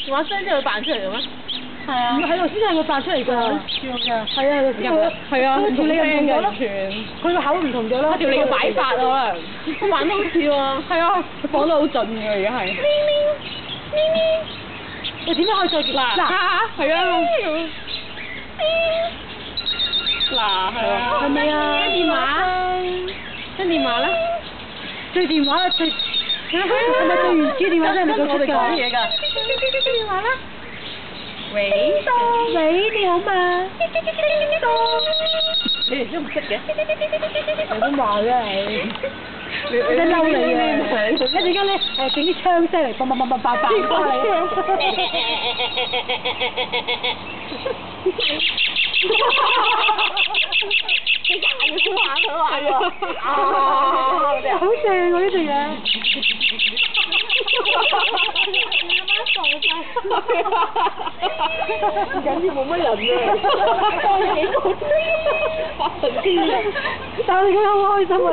電話聲真係會扮出嚟嘅咩？係啊，喺度先係會扮出嚟㗎。笑㗎。係啊，係啊，條脷又唔同咗咯。佢個口唔同咗咯。條脷嘅擺法可能，佢玩得好似喎。係啊，佢放得好準㗎而家係。你點樣可以再嗱？係啊。嗱，係啊。係咪啊？聽電話。聽電話啦。對電話對。係咪對原始電話真係唔夠出㗎？講嘢㗎。聽電話啦。喂，喂，你好嘛？你哋都唔識嘅，有啲話啫你，你真嬲你嘅，一陣間咧整啲槍聲嚟，砰砰砰砰爆爆你。你假嘅先玩佢玩喎，好正喎呢隻嘢。唔緊要冇乜人啊，當你幾個發神經啊！但係你咁好開心啊！